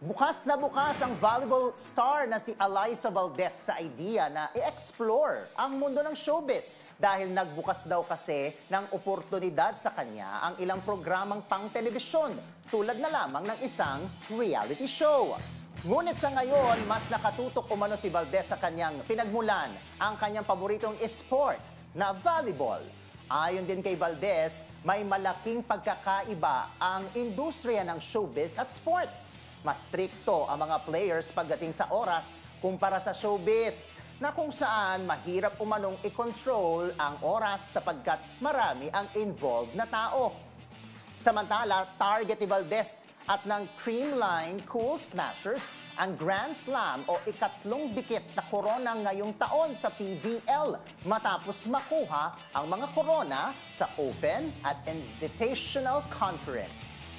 Bukas na bukas ang volleyball star na si Alyssa Valdez sa idea na i-explore ang mundo ng showbiz dahil nagbukas daw kasi ng oportunidad sa kanya ang ilang programang pang-telebisyon tulad na lamang ng isang reality show. Ngunit sa ngayon, mas nakatutok umano si Valdez sa kanyang pinagmulan, ang kanyang paboritong sport na volleyball. Ayon din kay Valdez, may malaking pagkakaiba ang industriya ng showbiz at sports. Mas strikto ang mga players pagdating sa oras kumpara sa showbiz, na kung saan mahirap umanong i-control ang oras sapagkat marami ang involved na tao. Samantala, target ni Valdez at ng Creamline Cool Smashers ang Grand Slam o ikatlong dikit na korona ngayong taon sa PVL matapos makuha ang mga korona sa Open at Invitational Conference.